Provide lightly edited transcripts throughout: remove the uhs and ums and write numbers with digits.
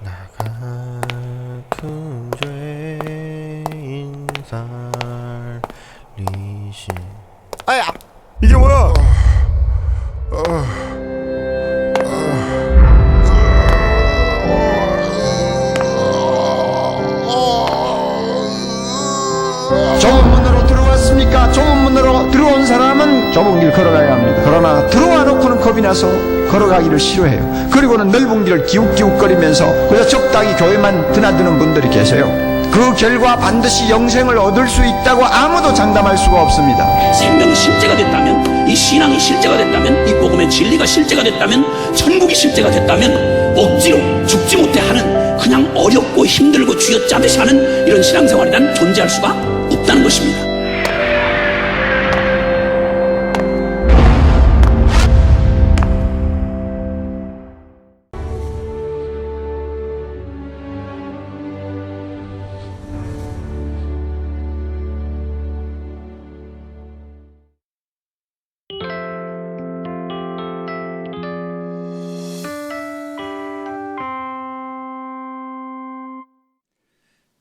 나 같은 죄인 살리신. 아야, 이게 뭐야? 좁은 문으로 들어왔습니까? 좁은 문으로 들어온 사람은 좁은 길 걸어가야 합니다. 그러나 들어와 놓고는 겁이 나서 걸어가기를 싫어해요. 그리고는 넓은 길을 기웃기웃거리면서 그래서 적당히 교회만 드나드는 분들이 계세요. 그 결과 반드시 영생을 얻을 수 있다고 아무도 장담할 수가 없습니다. 생명이 실제가 됐다면, 이 신앙이 실제가 됐다면, 이 복음의 진리가 실제가 됐다면, 천국이 실제가 됐다면 억지로 죽지 못해 하는, 그냥 어렵고 힘들고 쥐어짜듯이 하는 이런 신앙생활이 난 존재할 수가 없다는 것입니다.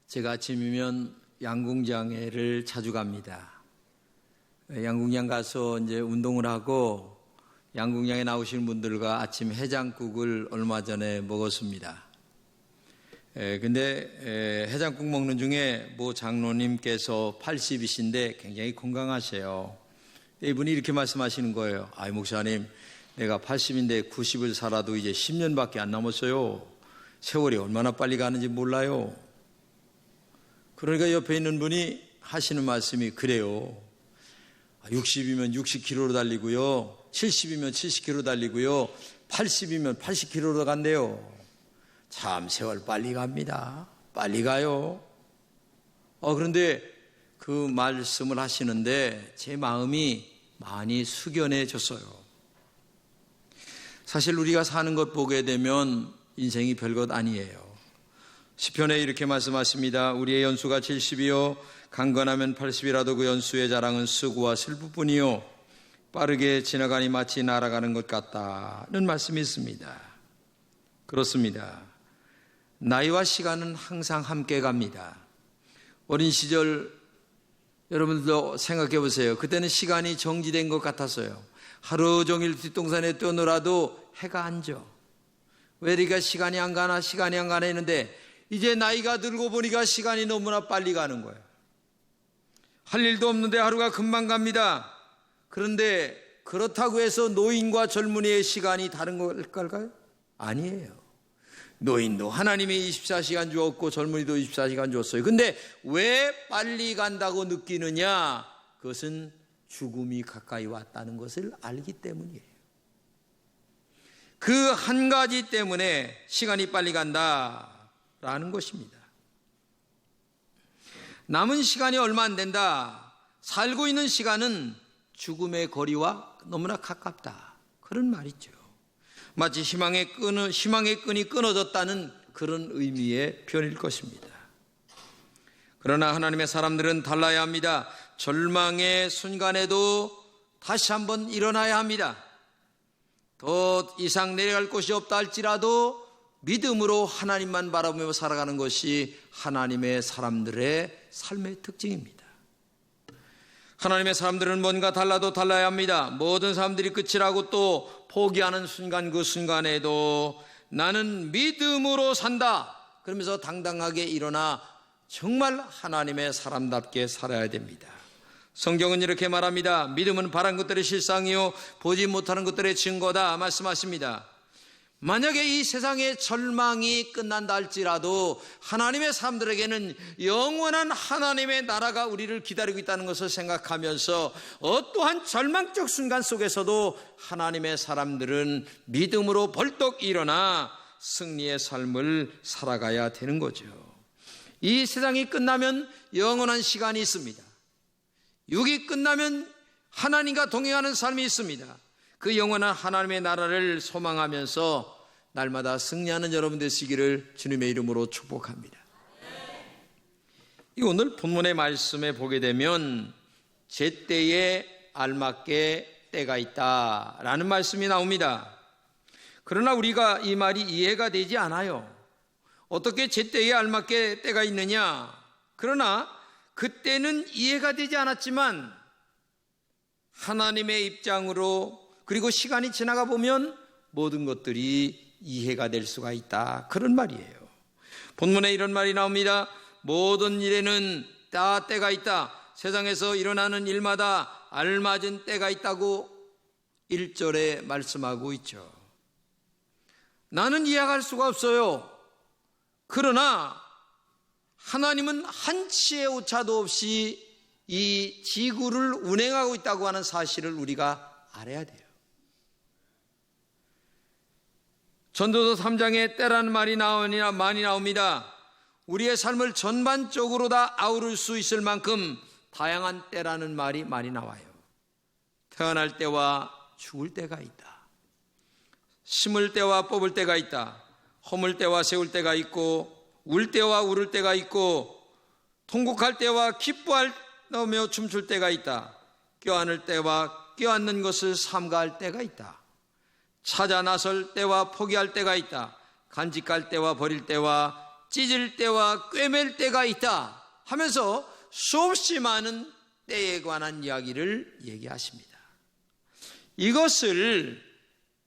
제가 아침이면 양궁장에를 자주 갑니다. 양궁장 가서 이제 운동을 하고 양궁장에 나오시는 분들과 아침 해장국을 얼마 전에 먹었습니다. 근데 해장국 먹는 중에 모 장로님께서 80이신데 굉장히 건강하세요. 이분이 이렇게 말씀하시는 거예요. 아이 목사님, 내가 80인데 90을 살아도 이제 10년밖에 안 남았어요. 세월이 얼마나 빨리 가는지 몰라요. 그러니까 옆에 있는 분이 하시는 말씀이 그래요. 60이면 60km로 달리고요. 70이면 70km 달리고요. 80이면 80km로 간대요. 참 세월 빨리 갑니다. 빨리 가요. 그런데 그 말씀을 하시는데 제 마음이 많이 숙연해졌어요. 사실 우리가 사는 것 보게 되면 인생이 별것 아니에요. 시편에 이렇게 말씀하십니다. 우리의 연수가 70이요 강건하면 80이라도 그 연수의 자랑은 수고와 슬픔뿐이요 빠르게 지나가니 마치 날아가는 것 같다는 말씀이 있습니다. 그렇습니다. 나이와 시간은 항상 함께 갑니다. 어린 시절 여러분들도 생각해 보세요. 그때는 시간이 정지된 것 같았어요. 하루 종일 뒷동산에 뛰어놀아도 해가 안 져. 왜 이렇게 시간이 안 가나 했는데 이제 나이가 들고 보니까 시간이 너무나 빨리 가는 거예요. 할 일도 없는데 하루가 금방 갑니다. 그런데 그렇다고 해서 노인과 젊은이의 시간이 다른 걸까요? 아니에요. 노인도 하나님이 24시간 주었고 젊은이도 24시간 주었어요. 근데 왜 빨리 간다고 느끼느냐? 그것은 죽음이 가까이 왔다는 것을 알기 때문이에요. 그 한 가지 때문에 시간이 빨리 간다라는 것입니다. 남은 시간이 얼마 안 된다. 살고 있는 시간은 죽음의 거리와 너무나 가깝다. 그런 말이죠. 마치 희망의 끈이 끊어졌다는 그런 의미의 표현일 것입니다. 그러나 하나님의 사람들은 달라야 합니다. 절망의 순간에도 다시 한번 일어나야 합니다. 더 이상 내려갈 곳이 없다 할지라도 믿음으로 하나님만 바라보며 살아가는 것이 하나님의 사람들의 삶의 특징입니다. 하나님의 사람들은 뭔가 달라도 달라야 합니다. 모든 사람들이 끝이라고 또 포기하는 순간 그 순간에도 나는 믿음으로 산다 그러면서 당당하게 일어나 정말 하나님의 사람답게 살아야 됩니다. 성경은 이렇게 말합니다. 믿음은 바란 것들의 실상이요 보지 못하는 것들의 증거다 말씀하십니다. 만약에 이 세상의 절망이 끝난다 할지라도 하나님의 사람들에게는 영원한 하나님의 나라가 우리를 기다리고 있다는 것을 생각하면서 어떠한 절망적 순간 속에서도 하나님의 사람들은 믿음으로 벌떡 일어나 승리의 삶을 살아가야 되는 거죠. 이 세상이 끝나면 영원한 시간이 있습니다. 육이 끝나면 하나님과 동행하는 삶이 있습니다. 그 영원한 하나님의 나라를 소망하면서 날마다 승리하는 여러분 되시기를 주님의 이름으로 축복합니다. 오늘 본문의 말씀에 보게 되면 제때에 알맞게 때가 있다라는 말씀이 나옵니다. 그러나 우리가 이 말이 이해가 되지 않아요. 어떻게 제때에 알맞게 때가 있느냐? 그러나 그때는 이해가 되지 않았지만 하나님의 입장으로 그리고 시간이 지나가 보면 모든 것들이 이해가 될 수가 있다. 그런 말이에요. 본문에 이런 말이 나옵니다. 모든 일에는 다 때가 있다. 세상에서 일어나는 일마다 알맞은 때가 있다고 1절에 말씀하고 있죠. 나는 이해할 수가 없어요. 그러나 하나님은 한치의 오차도 없이 이 지구를 운행하고 있다고 하는 사실을 우리가 알아야 돼요. 전도서 3장에 때라는 말이 많이 나옵니다. 우리의 삶을 전반적으로 다 아우를 수 있을 만큼 다양한 때라는 말이 많이 나와요. 태어날 때와 죽을 때가 있다. 심을 때와 뽑을 때가 있다. 허물 때와 세울 때가 있고 울 때와 울을 때가 있고 통곡할 때와 기뻐하며 춤출 때가 있다. 껴안을 때와 껴안는 것을 삼가할 때가 있다. 찾아 나설 때와 포기할 때가 있다. 간직할 때와 버릴 때와 찢을 때와 꿰맬 때가 있다 하면서 수없이 많은 때에 관한 이야기를 얘기하십니다. 이것을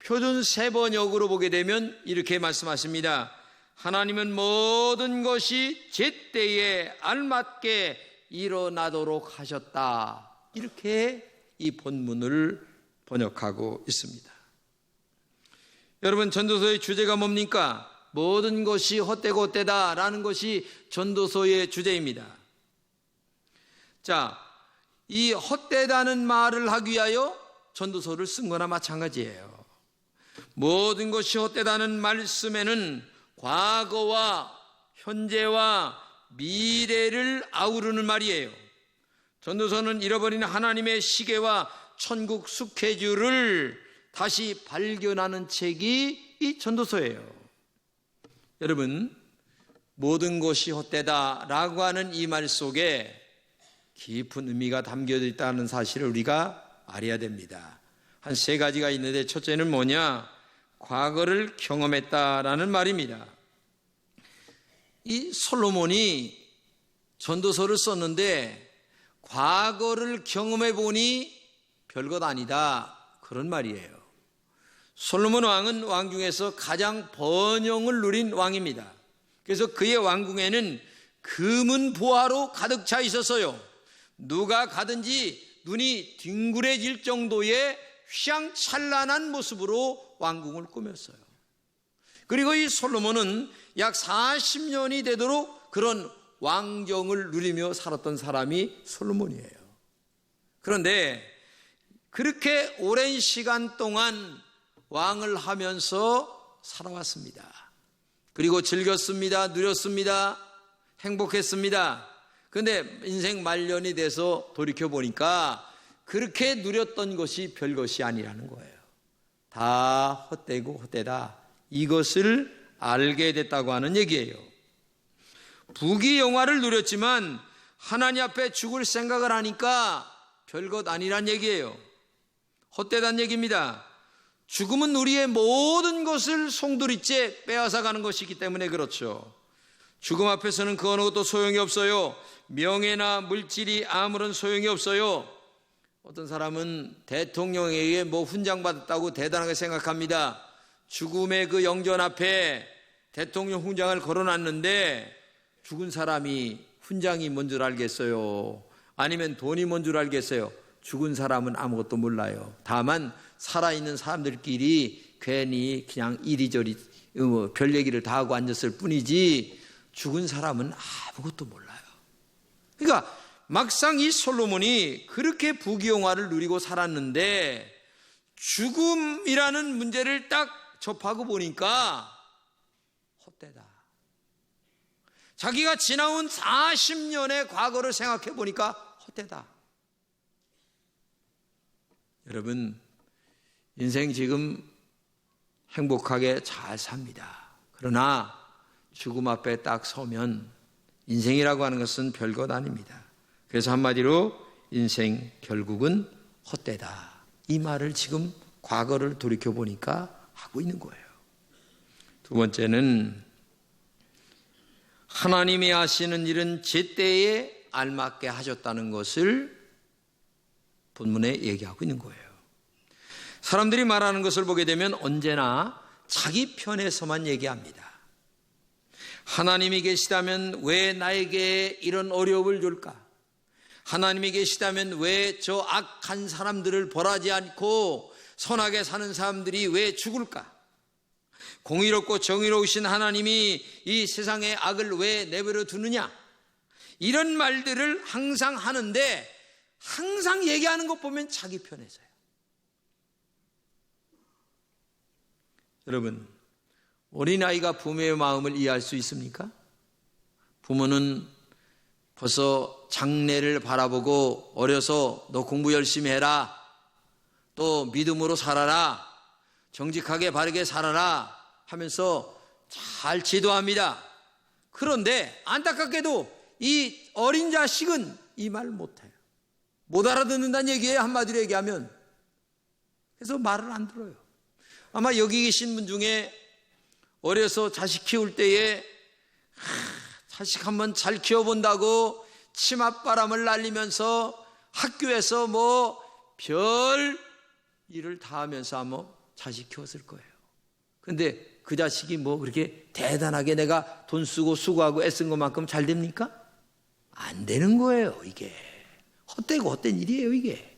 표준 세번역으로 보게 되면 이렇게 말씀하십니다. 하나님은 모든 것이 제때에 알맞게 일어나도록 하셨다. 이렇게 이 본문을 번역하고 있습니다. 여러분, 전도서의 주제가 뭡니까? 모든 것이 헛되고 헛되다 라는 것이 전도서의 주제입니다. 자, 이 헛되다는 말을 하기 위하여 전도서를 쓴 거나 마찬가지예요. 모든 것이 헛되다는 말씀에는 과거와 현재와 미래를 아우르는 말이에요. 전도서는 잃어버린 하나님의 시계와 천국 스케줄을 다시 발견하는 책이 이 전도서예요. 여러분, 모든 것이 헛되다라고 하는 이 말 속에 깊은 의미가 담겨져 있다는 사실을 우리가 알아야 됩니다. 한 세 가지가 있는데 첫째는 뭐냐? 과거를 경험했다라는 말입니다. 이 솔로몬이 전도서를 썼는데 과거를 경험해 보니 별것 아니다. 그런 말이에요. 솔로몬 왕은 왕 중에서 가장 번영을 누린 왕입니다. 그래서 그의 왕궁에는 금은 보화로 가득 차 있었어요. 누가 가든지 눈이 뒹굴해질 정도의 휘황찬란한 모습으로 왕궁을 꾸몄어요. 그리고 이 솔로몬은 약 40년이 되도록 그런 왕정을 누리며 살았던 사람이 솔로몬이에요. 그런데 그렇게 오랜 시간 동안 왕을 하면서 살아왔습니다. 그리고 즐겼습니다. 누렸습니다. 행복했습니다. 그런데 인생 말년이 돼서 돌이켜보니까 그렇게 누렸던 것이 별것이 아니라는 거예요. 다 헛되고 헛되다. 이것을 알게 됐다고 하는 얘기예요. 부귀영화를 누렸지만 하나님 앞에 죽을 생각을 하니까 별것 아니란 얘기예요. 헛되다는 얘기입니다. 죽음은 우리의 모든 것을 송두리째 빼앗아 가는 것이기 때문에 그렇죠. 죽음 앞에서는 그 어느 것도 소용이 없어요. 명예나 물질이 아무런 소용이 없어요. 어떤 사람은 대통령에게 훈장 받았다고 대단하게 생각합니다. 죽음의 그 영전 앞에 대통령 훈장을 걸어놨는데 죽은 사람이 훈장이 뭔 줄 알겠어요? 아니면 돈이 뭔 줄 알겠어요? 죽은 사람은 아무것도 몰라요. 다만 살아있는 사람들끼리 괜히 그냥 이리저리 별 얘기를 다 하고 앉았을 뿐이지 죽은 사람은 아무것도 몰라요. 그러니까 막상 이 솔로몬이 그렇게 부귀영화를 누리고 살았는데 죽음이라는 문제를 딱 접하고 보니까 헛되다. 자기가 지나온 40년의 과거를 생각해 보니까 헛되다. 여러분, 인생 지금 행복하게 잘 삽니다. 그러나 죽음 앞에 딱 서면 인생이라고 하는 것은 별것 아닙니다. 그래서 한마디로 인생 결국은 헛되다. 이 말을 지금 과거를 돌이켜보니까 하고 있는 거예요. 두 번째는 하나님이 하시는 일은 제때에 알맞게 하셨다는 것을 본문에 얘기하고 있는 거예요. 사람들이 말하는 것을 보게 되면 언제나 자기 편에서만 얘기합니다. 하나님이 계시다면 왜 나에게 이런 어려움을 줄까? 하나님이 계시다면 왜 저 악한 사람들을 벌하지 않고 선하게 사는 사람들이 왜 죽을까? 공의롭고 정의로우신 하나님이 이 세상의 악을 왜 내버려 두느냐? 이런 말들을 항상 하는데 항상 얘기하는 것 보면 자기 편에서요. 여러분, 어린아이가 부모의 마음을 이해할 수 있습니까? 부모는 벌써 장래를 바라보고 어려서 너 공부 열심히 해라, 또 믿음으로 살아라, 정직하게 바르게 살아라 하면서 잘 지도합니다. 그런데 안타깝게도 이 어린 자식은 이 말 못해요. 못 알아듣는다는 얘기예요, 한마디로 얘기하면. 그래서 말을 안 들어요. 아마 여기 계신 분 중에 어려서 자식 키울 때에 자식 한번 잘 키워본다고 치맛바람을 날리면서 학교에서 뭐 별 일을 다 하면서 아마 자식 키웠을 거예요. 근데 그 자식이 뭐 그렇게 대단하게 내가 돈 쓰고 수고하고 애쓴 것만큼 잘 됩니까? 안 되는 거예요, 이게. 헛되고 헛된 일이에요, 이게.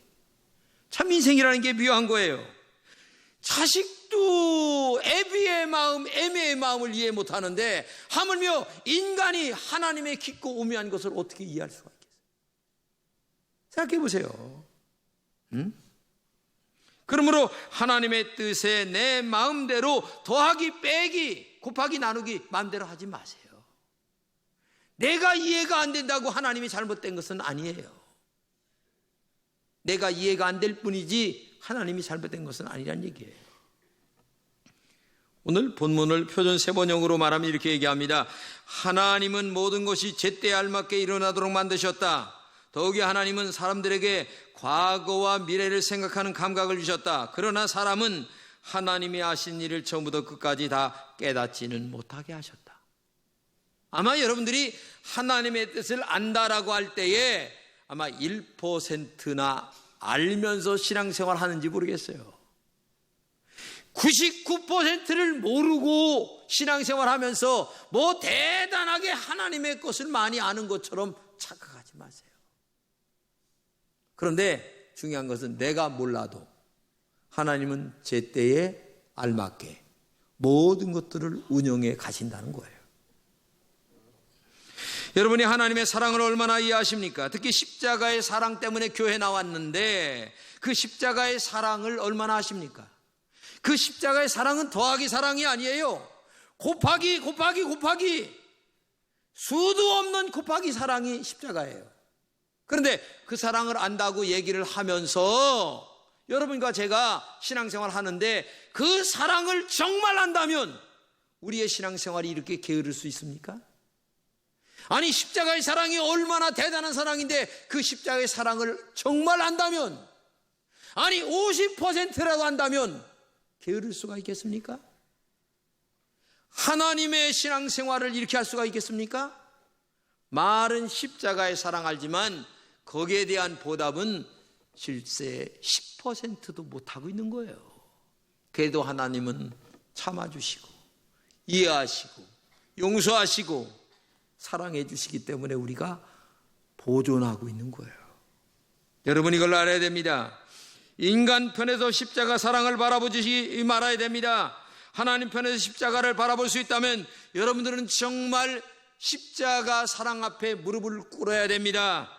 참 인생이라는 게 묘한 거예요. 자식도 애비의 마음, 애매의 마음을 이해 못하는데 하물며 인간이 하나님의 깊고 오묘한 것을 어떻게 이해할 수가 있겠어요? 생각해 보세요. 그러므로 하나님의 뜻에 내 마음대로 더하기 빼기 곱하기 나누기 마음대로 하지 마세요. 내가 이해가 안 된다고 하나님이 잘못된 것은 아니에요. 내가 이해가 안 될 뿐이지 하나님이 잘못된 것은 아니란 얘기예요. 오늘 본문을 표준 세번역으로 말하면 이렇게 얘기합니다. 하나님은 모든 것이 제때에 알맞게 일어나도록 만드셨다. 더욱이 하나님은 사람들에게 과거와 미래를 생각하는 감각을 주셨다. 그러나 사람은 하나님이 하신 일을 처음부터 끝까지 다 깨닫지는 못하게 하셨다. 아마 여러분들이 하나님의 뜻을 안다라고 할 때에 아마 1%나 알면서 신앙생활 하는지 모르겠어요. 99%를 모르고 신앙생활 하면서 뭐 대단하게 하나님의 것을 많이 아는 것처럼 착각하지 마세요. 그런데 중요한 것은 내가 몰라도 하나님은 제때에 알맞게 모든 것들을 운영해 가신다는 거예요. 여러분이 하나님의 사랑을 얼마나 이해하십니까? 특히 십자가의 사랑 때문에 교회 나왔는데 그 십자가의 사랑을 얼마나 아십니까? 그 십자가의 사랑은 더하기 사랑이 아니에요. 곱하기 수도 없는 곱하기 사랑이 십자가예요. 그런데 그 사랑을 안다고 얘기를 하면서 여러분과 제가 신앙생활 하는데 그 사랑을 정말 안다면 우리의 신앙생활이 이렇게 게으를 수 있습니까? 아니, 십자가의 사랑이 얼마나 대단한 사랑인데 그 십자가의 사랑을 정말 안다면, 아니 50%라도 안다면 게으를 수가 있겠습니까? 하나님의 신앙생활을 이렇게 할 수가 있겠습니까? 말은 십자가의 사랑 알지만 거기에 대한 보답은 실제 10%도 못하고 있는 거예요. 그래도 하나님은 참아주시고 이해하시고 용서하시고 사랑해 주시기 때문에 우리가 보존하고 있는 거예요. 여러분, 이걸 알아야 됩니다. 인간 편에서 십자가 사랑을 바라보지 말아야 됩니다. 하나님 편에서 십자가를 바라볼 수 있다면 여러분들은 정말 십자가 사랑 앞에 무릎을 꿇어야 됩니다.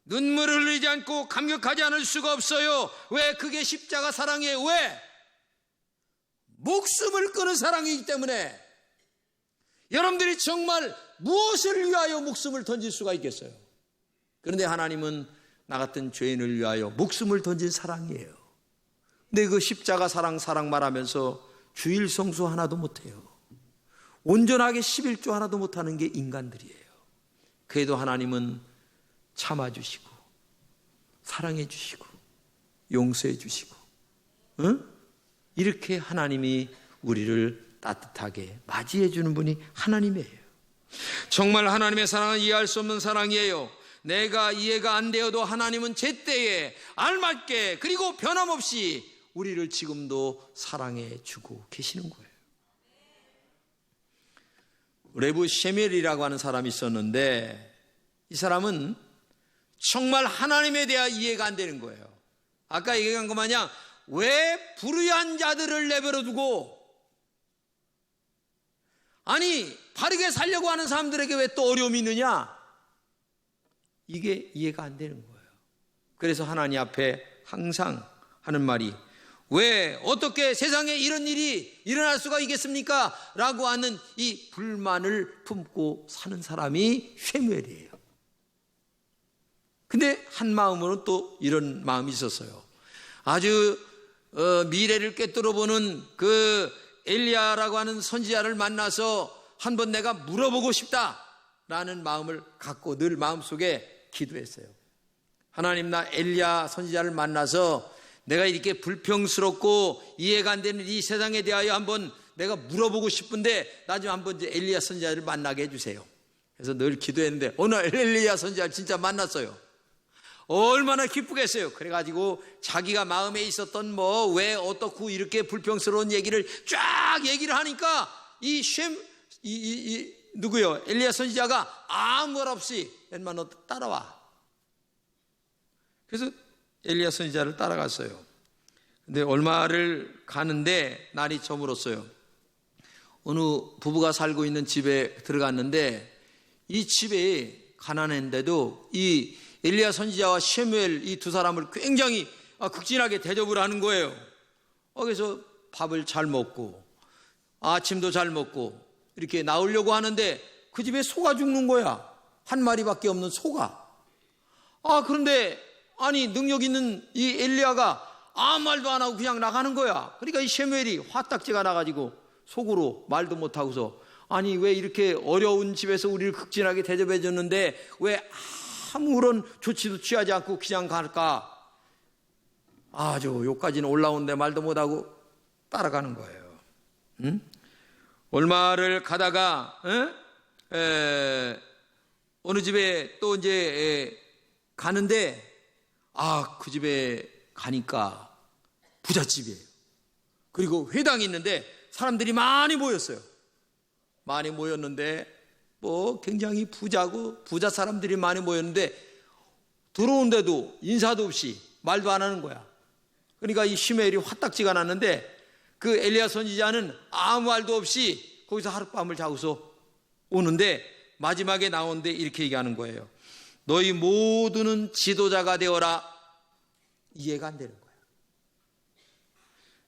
눈물을 흘리지 않고 감격하지 않을 수가 없어요. 왜? 그게 십자가 사랑이에요. 왜? 목숨을 끊은 사랑이기 때문에. 여러분들이 정말 무엇을 위하여 목숨을 던질 수가 있겠어요? 그런데 하나님은 나 같은 죄인을 위하여 목숨을 던진 사랑이에요. 근데 그 십자가 사랑 말하면서 주일 성수 하나도 못해요. 온전하게 11조 하나도 못하는 게 인간들이에요. 그래도 하나님은 참아주시고 사랑해 주시고 용서해 주시고 이렇게 하나님이 우리를 따뜻하게 맞이해 주는 분이 하나님이에요. 정말 하나님의 사랑은 이해할 수 없는 사랑이에요. 내가 이해가 안 되어도 하나님은 제때에 알맞게 그리고 변함없이 우리를 지금도 사랑해 주고 계시는 거예요. 레브 셰멜이라고 하는 사람이 있었는데 이 사람은 정말 하나님에 대한 이해가 안 되는 거예요. 아까 얘기한 것 마냥 왜 불의한 자들을 내버려 두고 아니 바르게 살려고 하는 사람들에게 왜 또 어려움이 있느냐? 이게 이해가 안 되는 거예요. 그래서 하나님 앞에 항상 하는 말이 왜 어떻게 세상에 이런 일이 일어날 수가 있겠습니까? 라고 하는 이 불만을 품고 사는 사람이 쉐무엘이에요. 근데 한 마음으로는 또 이런 마음이 있었어요. 아주 미래를 꿰뚫어 보는 그 엘리야라고 하는 선지자를 만나서 한번 내가 물어보고 싶다라는 마음을 갖고 늘 마음속에 기도했어요. 하나님, 나 엘리야 선지자를 만나서 내가 이렇게 불평스럽고 이해가 안 되는 이 세상에 대하여 한번 내가 물어보고 싶은데 나 좀 한번 엘리야 선지자를 만나게 해주세요. 그래서 늘 기도했는데 오늘 엘리야 선지자를 진짜 만났어요. 얼마나 기쁘겠어요. 그래가지고 자기가 마음에 있었던 뭐 왜 어떻고 이렇게 불평스러운 얘기를 쫙 얘기를 하니까 누구요? 엘리야 선지자가 아무 말 없이 웬만하면 따라와. 그래서 엘리야 선지자를 따라갔어요. 근데 얼마를 가는데 날이 저물었어요. 어느 부부가 살고 있는 집에 들어갔는데 이 집에 가난한데도 이 엘리야 선지자와 셰무엘 이 두 사람을 굉장히 극진하게 대접을 하는 거예요. 그래서 밥을 잘 먹고 아침도 잘 먹고 이렇게 나오려고 하는데 그 집에 소가 죽는 거야. 한 마리밖에 없는 소가. 그런데 아니 능력 있는 이 엘리야가 아무 말도 안 하고 그냥 나가는 거야. 그러니까 이 셰무엘이 화딱지가 나가지고 속으로 말도 못하고서 아니 왜 이렇게 어려운 집에서 우리를 극진하게 대접해 줬는데 왜 아무런 조치도 취하지 않고 그냥 갈까? 아주 여기까지는 올라오는데 말도 못하고 따라가는 거예요. 응? 얼마를 가다가 어느 집에 또 이제 가는데 그 집에 가니까 부잣집이에요. 그리고 회당이 있는데 사람들이 많이 모였어요. 많이 모였는데 뭐 굉장히 부자 사람들이 많이 모였는데 들어온데도 인사도 없이 말도 안 하는 거야. 그러니까 이 시므엘이 화딱지가 났는데 그 엘리야 선지자는 아무 말도 없이 거기서 하룻밤을 자고서 오는데 마지막에 나오는데 이렇게 얘기하는 거예요. 너희 모두는 지도자가 되어라. 이해가 안 되는 거예요.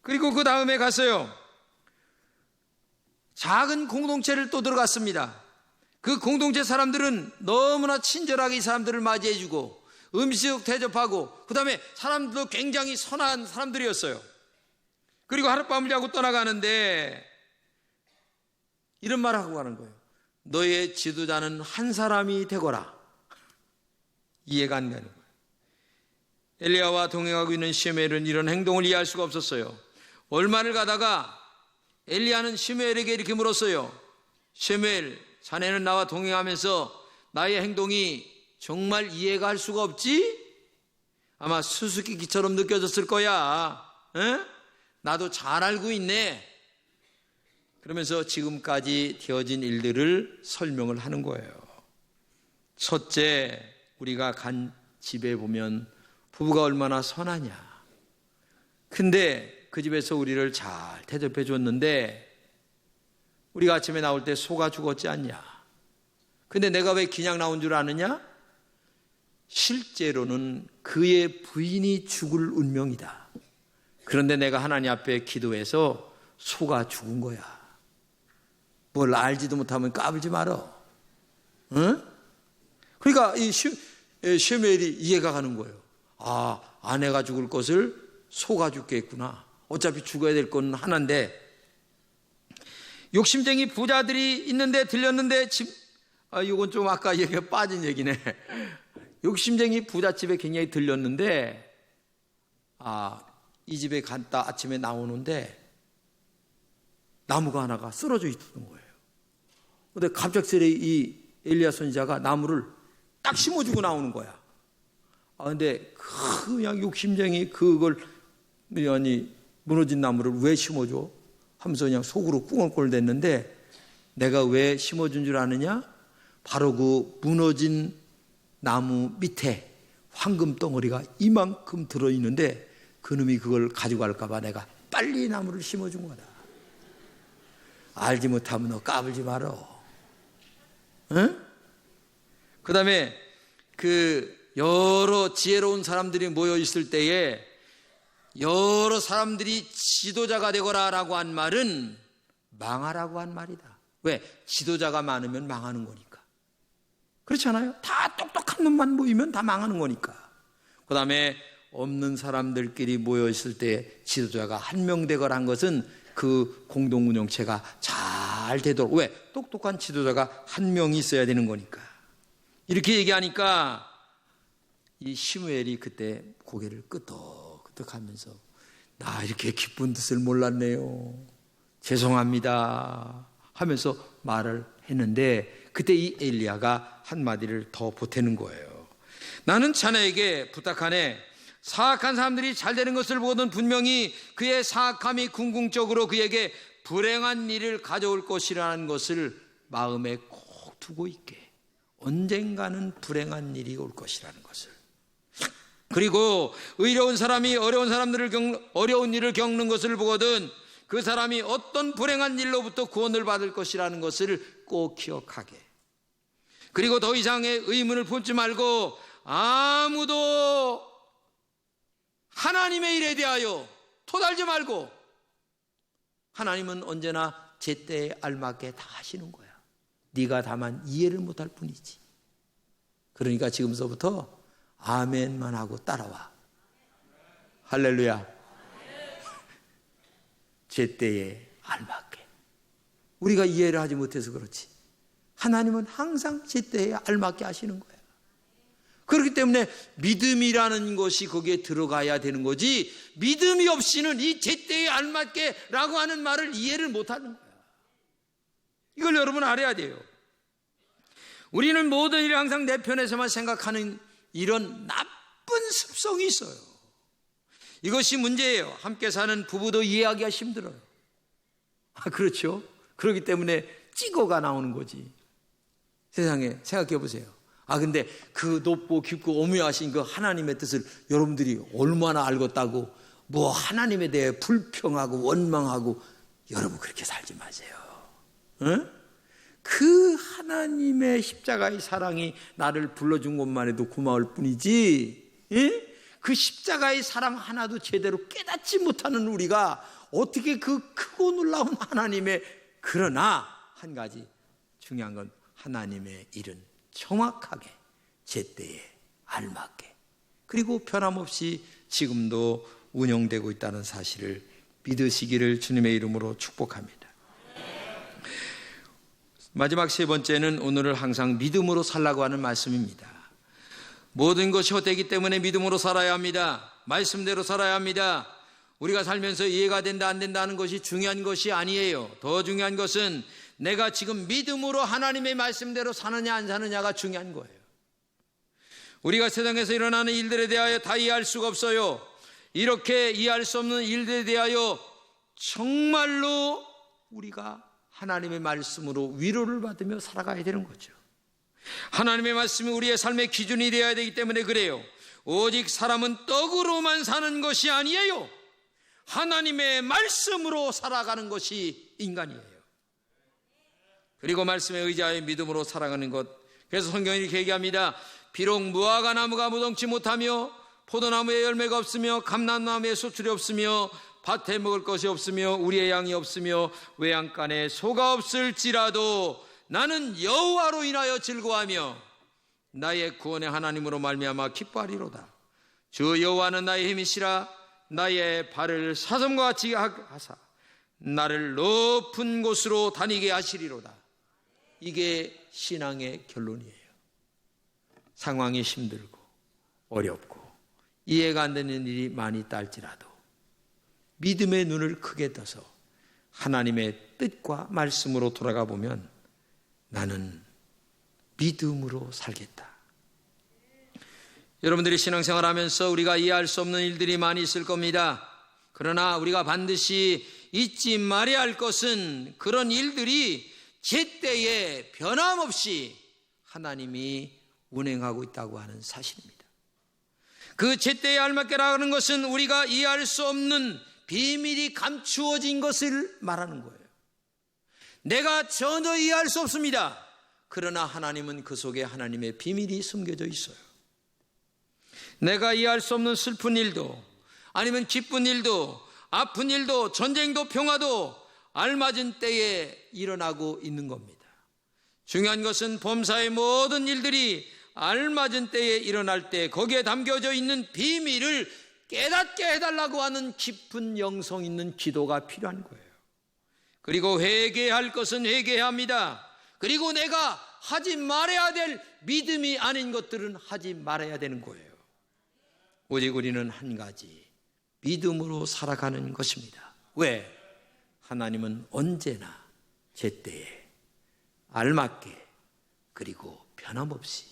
그리고 그 다음에 갔어요. 작은 공동체를 또 들어갔습니다. 그 공동체 사람들은 너무나 친절하게 이 사람들을 맞이해주고 음식 대접하고 그 다음에 사람들도 굉장히 선한 사람들이었어요. 그리고 하룻밤을 자고 떠나가는데 이런 말을 하고 가는 거예요. 너의 지도자는 한 사람이 되거라. 이해가 안 가는 거예요. 엘리야와 동행하고 있는 시므엘은 이런 행동을 이해할 수가 없었어요. 얼마를 가다가 엘리야는 시므엘에게 이렇게 물었어요. 시므엘, 자네는 나와 동행하면서 나의 행동이 정말 이해가 할 수가 없지? 아마 수수께끼처럼 느껴졌을 거야. 나도 잘 알고 있네. 그러면서 지금까지 되어진 일들을 설명을 하는 거예요. 첫째, 우리가 간 집에 보면 부부가 얼마나 선하냐. 근데 그 집에서 우리를 잘 대접해 줬는데 우리가 아침에 나올 때 소가 죽었지 않냐. 근데 내가 왜 그냥 나온 줄 아느냐? 실제로는 그의 부인이 죽을 운명이다. 그런데 내가 하나님 앞에 기도해서 소가 죽은 거야. 뭘 알지도 못하면 까불지 말어. 응? 그러니까 이 시므엘이 이해가 가는 거예요. 아내가 죽을 것을 소가 죽겠구나. 어차피 죽어야 될 건 하나인데. 욕심쟁이 부자들이 있는데 들렸는데 이건 좀 아까 얘기가 빠진 얘기네. 욕심쟁이 부잣집에 굉장히 들렸는데 이 집에 갔다 아침에 나오는데 나무가 하나가 쓰러져 있던 거예요. 근데 갑작스레 이 엘리야 선지자가 나무를 딱 심어주고 나오는 거야. 근데 그냥 욕심쟁이 그걸 아니 무너진 나무를 왜 심어줘? 하면서 그냥 속으로 꿍얼꿍얼댔는데 내가 왜 심어준 줄 아느냐? 바로 그 무너진 나무 밑에 황금 덩어리가 이만큼 들어있는데 그놈이 그걸 가져갈까 봐 내가 빨리 나무를 심어준 거다. 알지 못하면 너 까불지 말어. 응? 그 다음에 그 여러 지혜로운 사람들이 모여 있을 때에 여러 사람들이 지도자가 되거라 라고 한 말은 망하라고 한 말이다. 왜? 지도자가 많으면 망하는 거니까. 그렇지 않아요? 다 똑똑한 놈만 모이면 다 망하는 거니까. 그 다음에 없는 사람들끼리 모여 있을 때 지도자가 한 명 되거라 한 것은 그 공동 운영체가 잘 되도록. 왜? 똑똑한 지도자가 한 명이 있어야 되는 거니까. 이렇게 얘기하니까 이 시므엘이 그때 고개를 끄덕끄덕하면서 나 이렇게 기쁜 뜻을 몰랐네요. 죄송합니다 하면서 말을 했는데 그때 이 엘리야가 한마디를 더 보태는 거예요. 나는 자네에게 부탁하네. 사악한 사람들이 잘 되는 것을 보거든 분명히 그의 사악함이 궁극적으로 그에게 불행한 일을 가져올 것이라는 것을 마음에 꼭 두고 있게. 언젠가는 불행한 일이 올 것이라는 것을. 그리고 의로운 사람이 어려운 일을 겪는 것을 보거든 그 사람이 어떤 불행한 일로부터 구원을 받을 것이라는 것을 꼭 기억하게. 그리고 더 이상의 의문을 품지 말고 아무도 하나님의 일에 대하여 토달지 말고 하나님은 언제나 제때에 알맞게 다 하시는 거야. 네가 다만 이해를 못할 뿐이지. 그러니까 지금서부터 아멘만 하고 따라와. 할렐루야. 제때에 알맞게. 우리가 이해를 하지 못해서 그렇지. 하나님은 항상 제때에 알맞게 하시는 거야. 그렇기 때문에 믿음이라는 것이 거기에 들어가야 되는 거지, 믿음이 없이는 이 제때에 알맞게 라고 하는 말을 이해를 못하는 거야. 이걸 여러분 알아야 돼요. 우리는 모든 일을 항상 내 편에서만 생각하는 이런 나쁜 습성이 있어요. 이것이 문제예요. 함께 사는 부부도 이해하기가 힘들어요. 그렇죠? 그렇기 때문에 찍어가 나오는 거지. 세상에 생각해 보세요. 근데 그 높고 깊고 오묘하신 그 하나님의 뜻을 여러분들이 얼마나 알겠다고 뭐 하나님에 대해 불평하고 원망하고, 여러분 그렇게 살지 마세요. 응? 그 하나님의 십자가의 사랑이 나를 불러준 것만 해도 고마울 뿐이지, 응? 그 십자가의 사랑 하나도 제대로 깨닫지 못하는 우리가 어떻게 그 크고 놀라운 하나님의, 그러나 한 가지 중요한 건 하나님의 일은 정확하게 제때에 알맞게 그리고 변함없이 지금도 운영되고 있다는 사실을 믿으시기를 주님의 이름으로 축복합니다. 마지막 세 번째는 오늘을 항상 믿음으로 살라고 하는 말씀입니다. 모든 것이 헛되기 때문에 믿음으로 살아야 합니다. 말씀대로 살아야 합니다. 우리가 살면서 이해가 된다 안 된다 하는 것이 중요한 것이 아니에요. 더 중요한 것은 내가 지금 믿음으로 하나님의 말씀대로 사느냐 안 사느냐가 중요한 거예요. 우리가 세상에서 일어나는 일들에 대하여 다 이해할 수가 없어요. 이렇게 이해할 수 없는 일들에 대하여 정말로 우리가 하나님의 말씀으로 위로를 받으며 살아가야 되는 거죠. 하나님의 말씀이 우리의 삶의 기준이 되어야 되기 때문에 그래요. 오직 사람은 떡으로만 사는 것이 아니에요. 하나님의 말씀으로 살아가는 것이 인간이에요. 그리고 말씀에 의지하여 믿음으로 살아가는 것. 그래서 성경이 이렇게 얘기합니다. 비록 무화과 나무가 무동치 못하며 포도나무에 열매가 없으며 감람나무에 소출이 없으며 밭에 먹을 것이 없으며 우리의 양이 없으며 외양간에 소가 없을지라도 나는 여호와로 인하여 즐거워하며 나의 구원의 하나님으로 말미암아 기뻐하리로다. 주 여호와는 나의 힘이시라. 나의 발을 사슴과 같이 하사 나를 높은 곳으로 다니게 하시리로다. 이게 신앙의 결론이에요. 상황이 힘들고 어렵고 이해가 안 되는 일이 많이 있다 할지라도 믿음의 눈을 크게 떠서 하나님의 뜻과 말씀으로 돌아가 보면 나는 믿음으로 살겠다. 여러분들이 신앙생활 하면서 우리가 이해할 수 없는 일들이 많이 있을 겁니다. 그러나 우리가 반드시 잊지 말아야 할 것은 그런 일들이 제때에 변함없이 하나님이 운행하고 있다고 하는 사실입니다. 그 제때에 알맞게라는 것은 우리가 이해할 수 없는 비밀이 감추어진 것을 말하는 거예요. 내가 전혀 이해할 수 없습니다. 그러나 하나님은 그 속에 하나님의 비밀이 숨겨져 있어요. 내가 이해할 수 없는 슬픈 일도, 아니면 기쁜 일도, 아픈 일도, 전쟁도, 평화도 알맞은 때에 일어나고 있는 겁니다. 중요한 것은 범사의 모든 일들이 알맞은 때에 일어날 때 거기에 담겨져 있는 비밀을 깨닫게 해달라고 하는 깊은 영성 있는 기도가 필요한 거예요. 그리고 회개할 것은 회개해야 합니다. 그리고 내가 하지 말아야 될 믿음이 아닌 것들은 하지 말아야 되는 거예요. 오직 우리는 한 가지, 믿음으로 살아가는 것입니다. 왜? 하나님은 언제나 제때에 알맞게 그리고 변함없이.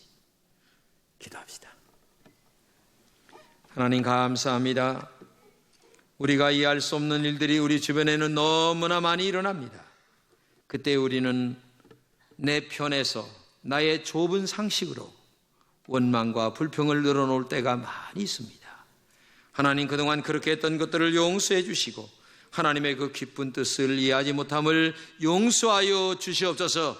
기도합시다. 하나님 감사합니다. 우리가 이해할 수 없는 일들이 우리 주변에는 너무나 많이 일어납니다. 그때 우리는 내 편에서 나의 좁은 상식으로 원망과 불평을 늘어놓을 때가 많이 있습니다. 하나님, 그동안 그렇게 했던 것들을 용서해 주시고 하나님의 그 깊은 뜻을 이해하지 못함을 용서하여 주시옵소서.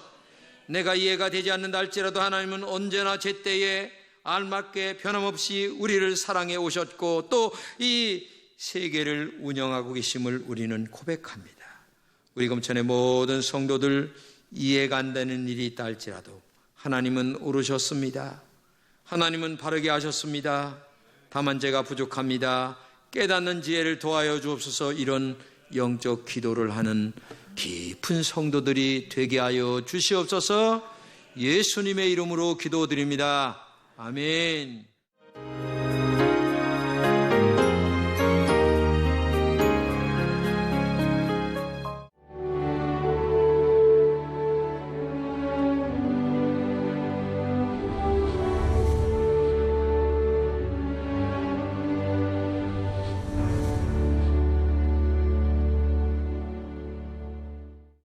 내가 이해가 되지 않는다 할지라도 하나님은 언제나 제때에 알맞게 변함없이 우리를 사랑해 오셨고 또 이 세계를 운영하고 계심을 우리는 고백합니다. 우리 금천의 모든 성도들 이해가 안 되는 일이 있다 할지라도 하나님은 오르셨습니다. 하나님은 바르게 하셨습니다. 다만 제가 부족합니다. 깨닫는 지혜를 도와여 주옵소서. 이런 영적 기도를 하는 깊은 성도들이 되게 하여 주시옵소서. 예수님의 이름으로 기도드립니다. 아멘.